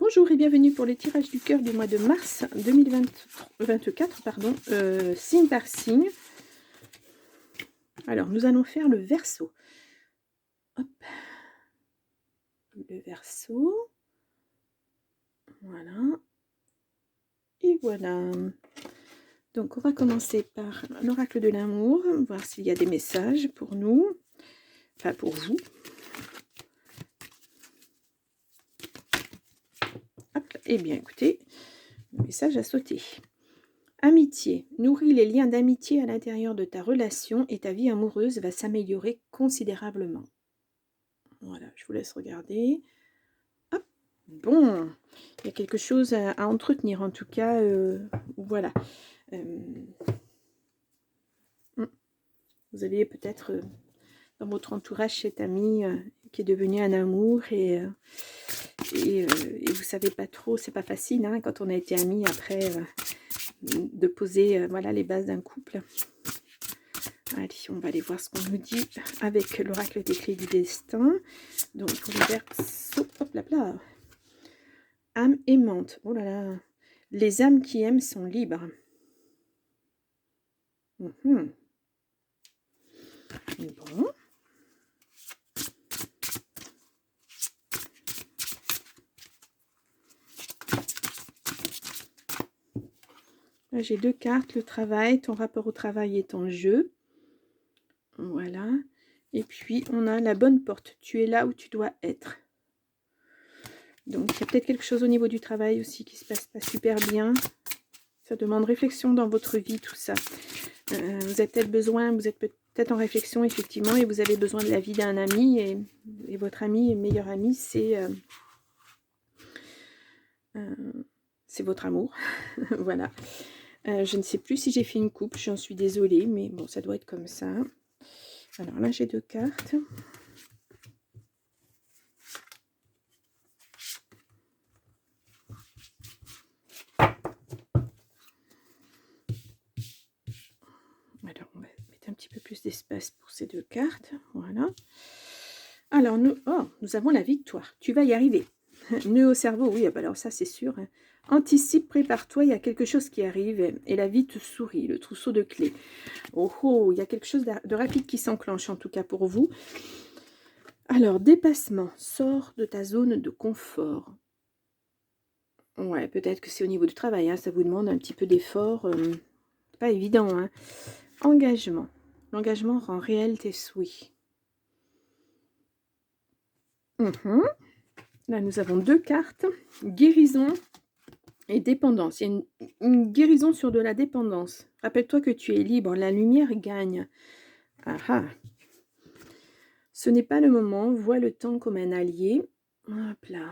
Bonjour et bienvenue pour les tirages du cœur du mois de mars 2024, pardon, signe par signe. Alors, nous allons faire le Verseau. Hop. Le Verseau. Voilà. Et voilà. Donc, on va commencer par l'oracle de l'amour, voir s'il y a des messages pour nous, enfin pour vous. Hop. Eh bien, écoutez, le message a sauté. Amitié. Nourris les liens d'amitié à l'intérieur de ta relation et ta vie amoureuse va s'améliorer considérablement. Voilà, je vous laisse regarder. Hop, bon, il y a quelque chose à entretenir en tout cas. Voilà. Vous avez peut-être dans votre entourage cet ami qui est devenu un amour et vous savez pas trop, c'est pas facile hein, quand on a été amis après de poser voilà, les bases d'un couple. Allez, on va aller voir ce qu'on nous dit avec l'oracle des clés du destin. Donc, pour le Verseau, hop là là. Âme aimante. Oh là là. Les âmes qui aiment sont libres. Bon. Là, j'ai deux cartes. Le travail, ton rapport au travail est en jeu. Voilà. Et puis, on a la bonne porte. Tu es là où tu dois être. Donc, il y a peut-être quelque chose au niveau du travail aussi qui se passe pas super bien. Ça demande réflexion dans votre vie, tout ça. Vous avez peut-être besoin, vous êtes peut-être en réflexion, effectivement, et vous avez besoin de l'avis d'un ami. Et votre ami, meilleur ami, c'est votre amour. Voilà. Je ne sais plus si j'ai fait une coupe, j'en suis désolée, mais bon, ça doit être comme ça. Alors là, j'ai deux cartes. Alors, on va mettre un petit peu plus d'espace pour ces deux cartes. Voilà. Alors, nous avons la victoire. Tu vas y arriver. Nœud au cerveau, oui, alors ça, c'est sûr. Hein. Anticipe, prépare-toi, il y a quelque chose qui arrive et la vie te sourit, le trousseau de clés. Oh, oh, il y a quelque chose de rapide qui s'enclenche, en tout cas pour vous. Alors, dépassement, sors de ta zone de confort. Ouais, peut-être que c'est au niveau du travail, hein, ça vous demande un petit peu d'effort. Pas évident, hein. Engagement. L'engagement rend réel tes souhaits. Là, nous avons deux cartes. Guérison et dépendance. Il y a une guérison sur de la dépendance. Rappelle-toi que tu es libre. La lumière gagne. Ah ah. Ce n'est pas le moment. Vois le temps comme un allié. Hop là.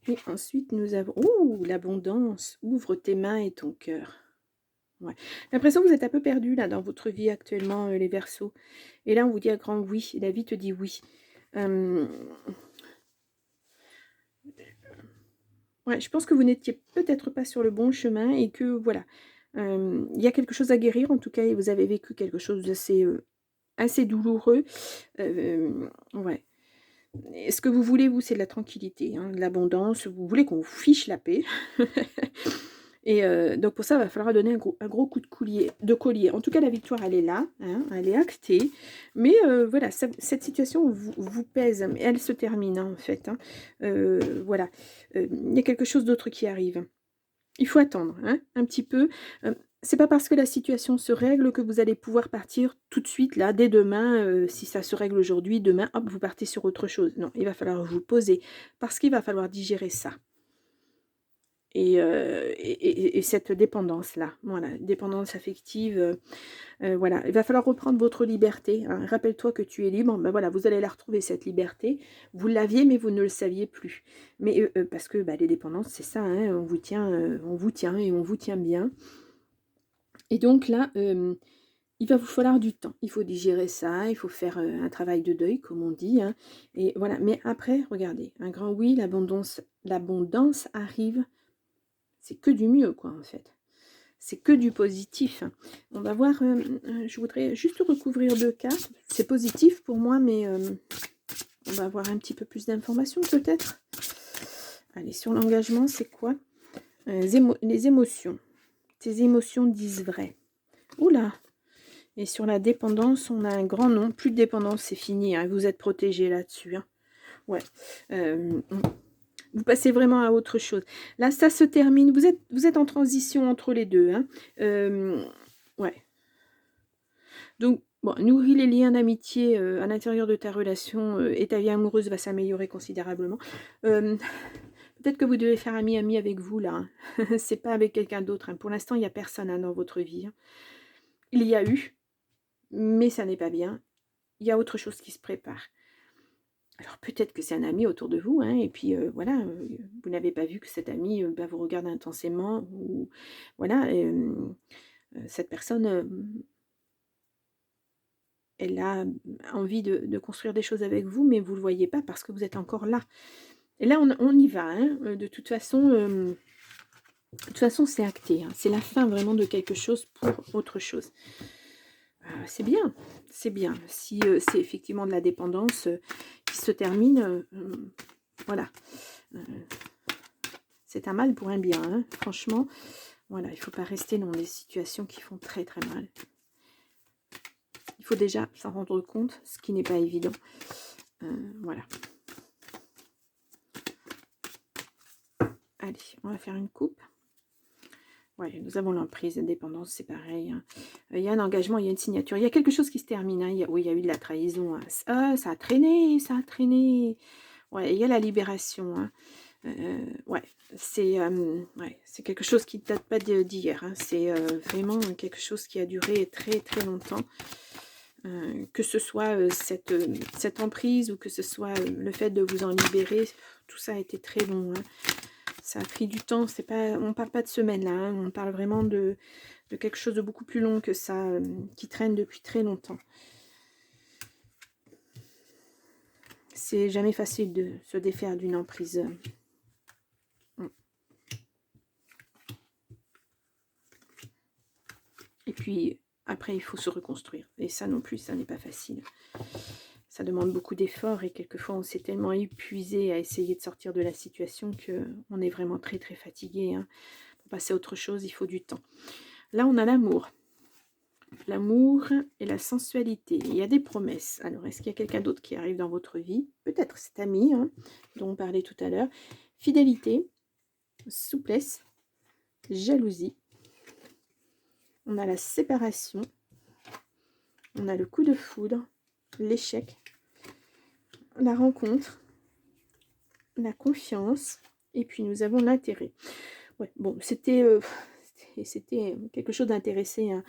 Et ensuite, nous avons... Oh, l'abondance. Ouvre tes mains et ton cœur. Ouais. J'ai l'impression que vous êtes un peu perdu là dans votre vie actuellement, les Verseaux. Et là, on vous dit un grand oui. La vie te dit oui. Ouais, je pense que vous n'étiez peut-être pas sur le bon chemin et que voilà, il y a quelque chose à guérir en tout cas et vous avez vécu quelque chose d'assez assez douloureux. Ouais. Et ce que vous voulez, vous, c'est de la tranquillité, hein, de l'abondance. Vous voulez qu'on vous fiche la paix. Et donc pour ça, il va falloir donner un gros coup de collier. En tout cas, la victoire, elle est là, hein, elle est actée. Mais voilà, cette situation vous pèse, mais elle se termine hein, en fait. Hein. Voilà, il y a quelque chose d'autre qui arrive. Il faut attendre hein, un petit peu. C'est pas parce que la situation se règle que vous allez pouvoir partir tout de suite, là, dès demain. Si ça se règle aujourd'hui, demain, hop, vous partez sur autre chose. Non, il va falloir vous poser parce qu'il va falloir digérer ça. Et cette dépendance-là, voilà, dépendance affective, voilà. Il va falloir reprendre votre liberté. Hein. Rappelle-toi que tu es libre, ben voilà, vous allez la retrouver, cette liberté. Vous l'aviez, mais vous ne le saviez plus. Mais parce que les dépendances, c'est ça, hein, on vous tient et on vous tient bien. Et donc là, il va vous falloir du temps. Il faut digérer ça, il faut faire un travail de deuil, comme on dit. Hein. Et voilà. Mais après, regardez, un grand oui, l'abondance arrive. C'est que du mieux, quoi, en fait. C'est que du positif. On va voir, je voudrais juste recouvrir deux cartes. C'est positif pour moi, mais On va avoir un petit peu plus d'informations peut-être. Allez, sur l'engagement, c'est quoi? Les émotions. Tes émotions disent vrai. Oula! Et sur la dépendance, on a un grand nom. Plus de dépendance, c'est fini. Hein. Vous êtes protégé là-dessus. Hein. Ouais. Vous passez vraiment à autre chose. Là, ça se termine. Vous êtes en transition entre les deux. Hein. Ouais. Donc, bon, nourris les liens d'amitié à l'intérieur de ta relation et ta vie amoureuse va s'améliorer considérablement. Peut-être que vous devez faire ami-ami avec vous, là. Hein. C'est pas avec quelqu'un d'autre. Hein. Pour l'instant, il n'y a personne hein, dans votre vie. Hein. Il y a eu, mais ça n'est pas bien. Il y a autre chose qui se prépare. Alors peut-être que c'est un ami autour de vous, hein, et puis voilà, vous n'avez pas vu que cet ami vous regarde intensément, ou voilà, cette personne, elle a envie de construire des choses avec vous, mais vous ne le voyez pas parce que vous êtes encore là. Et là, on y va, hein, de toute façon, c'est acté, hein, c'est la fin vraiment de quelque chose pour autre chose. C'est bien, c'est bien. Si c'est effectivement de la dépendance qui se termine, voilà. C'est un mal pour un bien, hein. Franchement, voilà, il ne faut pas rester dans des situations qui font très très mal. Il faut déjà s'en rendre compte, ce qui n'est pas évident. Voilà. Allez, on va faire une coupe. Ouais, nous avons l'emprise, la dépendance, c'est pareil. Hein. Il y a un engagement, il y a une signature. Il y a quelque chose qui se termine. Hein. Oui, il y a eu de la trahison. Hein. Ça a traîné, ça a traîné. Ouais, il y a la libération. Hein. Ouais, c'est quelque chose qui ne date pas d'hier. Hein. C'est vraiment quelque chose qui a duré très très longtemps. Que ce soit cette emprise ou que ce soit le fait de vous en libérer, tout ça a été très long. Hein. Ça a pris du temps, c'est pas, on ne parle pas de semaines là, hein, on parle vraiment de quelque chose de beaucoup plus long que ça, qui traîne depuis très longtemps. C'est jamais facile de se défaire d'une emprise. Et puis après il faut se reconstruire, et ça non plus, ça n'est pas facile. Ça demande beaucoup d'efforts et quelquefois on s'est tellement épuisé à essayer de sortir de la situation qu'on est vraiment très très fatigué. Hein. Pour passer à autre chose, il faut du temps. Là, on a l'amour. L'amour et la sensualité. Il y a des promesses. Alors, est-ce qu'il y a quelqu'un d'autre qui arrive dans votre vie? Peut-être cet ami hein, dont on parlait tout à l'heure. Fidélité, souplesse, jalousie. On a la séparation. On a le coup de foudre, l'échec, la rencontre, la confiance, et puis nous avons l'intérêt. Ouais, bon, c'était quelque chose d'intéressé, hein.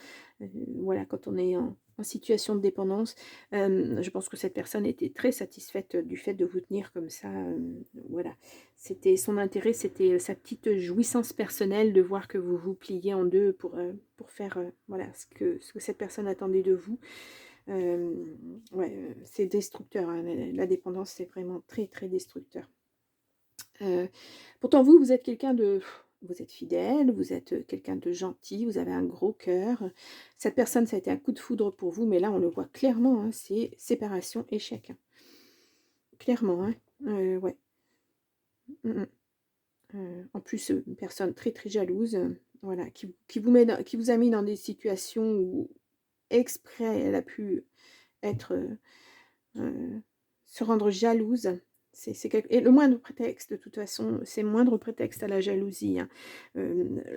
Voilà, quand on est en situation de dépendance, je pense que cette personne était très satisfaite du fait de vous tenir comme ça. Voilà, c'était son intérêt, c'était sa petite jouissance personnelle de voir que vous vous pliez en deux pour faire voilà, ce que cette personne attendait de vous. Ouais, c'est destructeur, hein. La dépendance, c'est vraiment très très destructeur. Pourtant vous êtes quelqu'un de... Vous êtes fidèle, vous êtes quelqu'un de gentil, vous avez un gros cœur. Cette personne, ça a été un coup de foudre pour vous, mais là, on le voit clairement, hein, c'est séparation, échec. Clairement, hein. Ouais. En plus, une personne très très jalouse, voilà, qui vous a mis dans des situations où exprès elle a pu être... se rendre jalouse. Et le moindre prétexte, de toute façon, c'est le moindre prétexte à la jalousie. Hein.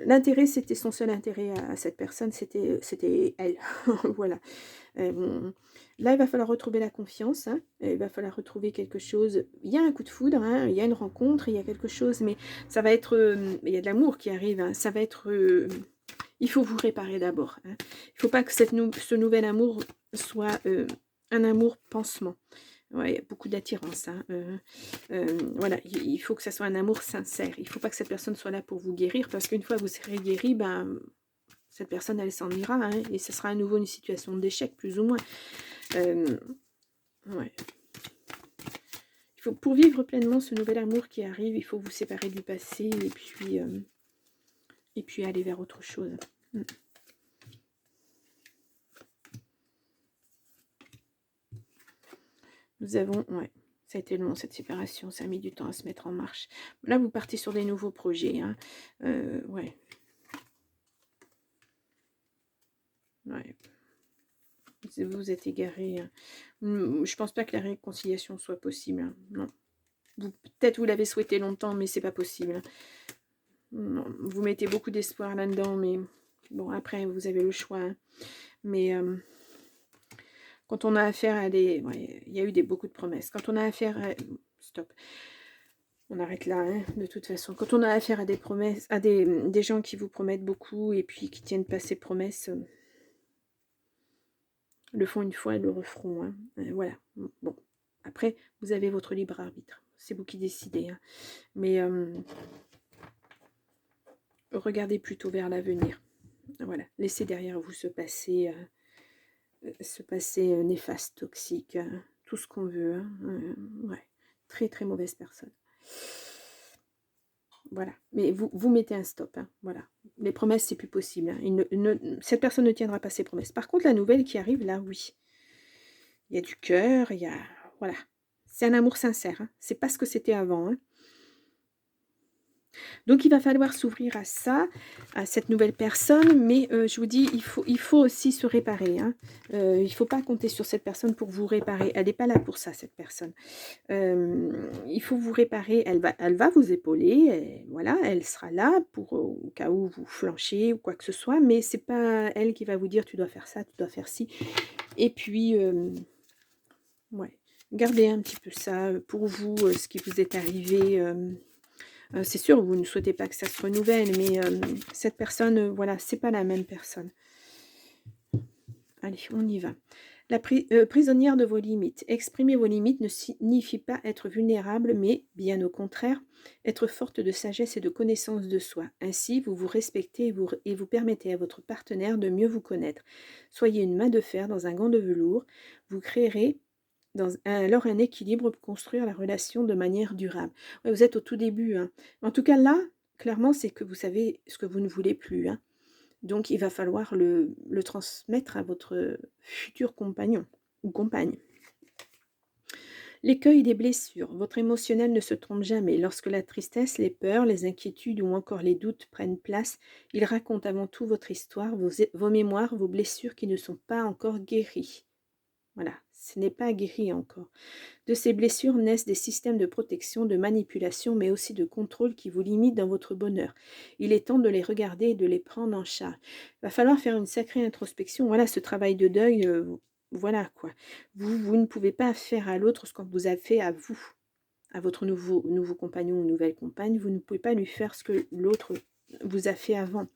L'intérêt, c'était son seul intérêt à cette personne, c'était elle. Voilà. Là, il va falloir retrouver la confiance. Hein. Il va falloir retrouver quelque chose. Il y a un coup de foudre, hein, il y a une rencontre, il y a quelque chose, mais ça va être... il y a de l'amour qui arrive. Hein, ça va être... il faut vous réparer d'abord. Hein. Il ne faut pas que ce nouvel amour soit un amour pansement. Ouais, il y a beaucoup d'attirance. Hein. Voilà, il faut que ça soit un amour sincère. Il ne faut pas que cette personne soit là pour vous guérir, parce qu'une fois que vous serez guéri, ben, cette personne, elle s'en ira. Hein, et ce sera à nouveau une situation d'échec, plus ou moins. Ouais. Pour vivre pleinement ce nouvel amour qui arrive, il faut vous séparer du passé et puis aller vers autre chose. Nous avons... Ouais. Ça a été long cette séparation, ça a mis du temps à se mettre en marche. Là, vous partez sur des nouveaux projets, hein. Ouais, ouais. Vous êtes égaré, hein. Je pense pas que la réconciliation soit possible, hein, non. Peut-être vous l'avez souhaité longtemps, mais c'est pas possible, hein. Non, vous mettez beaucoup d'espoir là-dedans, mais bon, après, vous avez le choix, hein. Mais quand on a affaire à des... Ouais, il y a eu beaucoup de promesses. Quand on a affaire à... Stop. On arrête là, hein, de toute façon. Quand on a affaire à des promesses, à des gens qui vous promettent beaucoup et puis qui tiennent pas ces promesses, le font une fois et le referont, hein. Voilà. Bon. Après, vous avez votre libre arbitre. C'est vous qui décidez, hein. Mais regardez plutôt vers l'avenir. Voilà. Laissez derrière vous ce passé néfaste, toxique, tout ce qu'on veut, hein. Ouais. Très très mauvaise personne. Voilà. Mais vous mettez un stop, hein. Voilà. Les promesses, c'est plus possible, hein. Cette personne ne tiendra pas ses promesses. Par contre, la nouvelle qui arrive, là, oui. Il y a du cœur, il y a... Voilà. C'est un amour sincère, hein. C'est pas ce que c'était avant, hein. Donc il va falloir s'ouvrir à ça, à cette nouvelle personne, mais je vous dis, il faut aussi se réparer, hein. Il ne faut pas compter sur cette personne pour vous réparer. Elle n'est pas là pour ça, cette personne. Il faut vous réparer. Elle va vous épauler, et voilà, elle sera là pour au cas où vous flanchez ou quoi que ce soit, mais c'est pas elle qui va vous dire tu dois faire ça, tu dois faire ci. Et puis, ouais, gardez un petit peu ça pour vous, ce qui vous est arrivé. C'est sûr, vous ne souhaitez pas que ça se renouvelle, mais cette personne, voilà, c'est pas la même personne. Allez, on y va. La prisonnière de vos limites. Exprimer vos limites ne signifie pas être vulnérable, mais bien au contraire, être forte de sagesse et de connaissance de soi. Ainsi, vous vous respectez et vous permettez à votre partenaire de mieux vous connaître. Soyez une main de fer dans un gant de velours. Vous créerez alors un équilibre pour construire la relation de manière durable. Ouais, vous êtes au tout début, hein. En tout cas, là, clairement, c'est que vous savez ce que vous ne voulez plus, hein. Donc, il va falloir le transmettre à votre futur compagnon ou compagne. L'écueil des blessures. Votre émotionnel ne se trompe jamais. Lorsque la tristesse, les peurs, les inquiétudes ou encore les doutes prennent place, il raconte avant tout votre histoire, vos mémoires, vos blessures qui ne sont pas encore guéries. Voilà, ce n'est pas guéri encore. De ces blessures naissent des systèmes de protection, de manipulation, mais aussi de contrôle qui vous limitent dans votre bonheur. Il est temps de les regarder et de les prendre en charge. Il va falloir faire une sacrée introspection. Voilà, ce travail de deuil, voilà quoi. Vous ne pouvez pas faire à l'autre ce qu'on vous a fait à vous, à votre nouveau compagnon ou nouvelle compagne. Vous ne pouvez pas lui faire ce que l'autre vous a fait avant.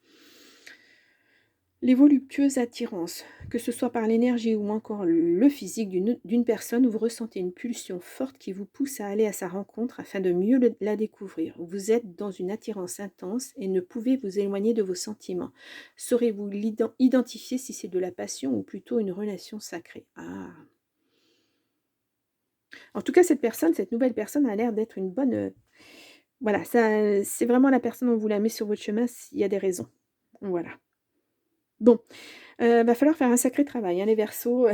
Les voluptueuses attirances, que ce soit par l'énergie ou encore le physique d'une personne, vous ressentez une pulsion forte qui vous pousse à aller à sa rencontre afin de mieux la découvrir. Vous êtes dans une attirance intense et ne pouvez vous éloigner de vos sentiments. Saurez-vous identifier si c'est de la passion ou plutôt une relation sacrée? Ah. En tout cas, cette nouvelle personne a l'air d'être une bonne... voilà, c'est vraiment la personne dont vous la mettez sur votre chemin s'il y a des raisons. Voilà. Bon, va falloir faire un sacré travail, hein, les Verseaux.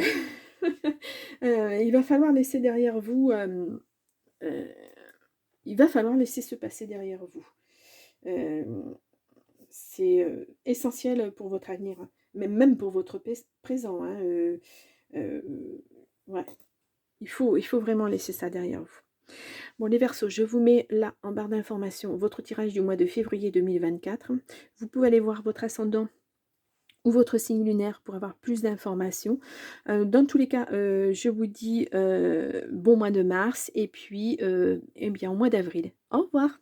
Il va falloir laisser derrière vous, heu, il va falloir laisser se passer derrière vous. C'est, essentiel pour votre avenir, hein, même pour votre présent, hein, ouais, il faut vraiment laisser ça derrière vous. Bon, les Verseaux, je vous mets là, en barre d'informations, votre tirage du mois de février 2024. Vous pouvez aller voir votre ascendant ou votre signe lunaire pour avoir plus d'informations. Dans tous les cas, je vous dis, bon mois de mars et puis, eh bien, au mois d'avril. Au revoir.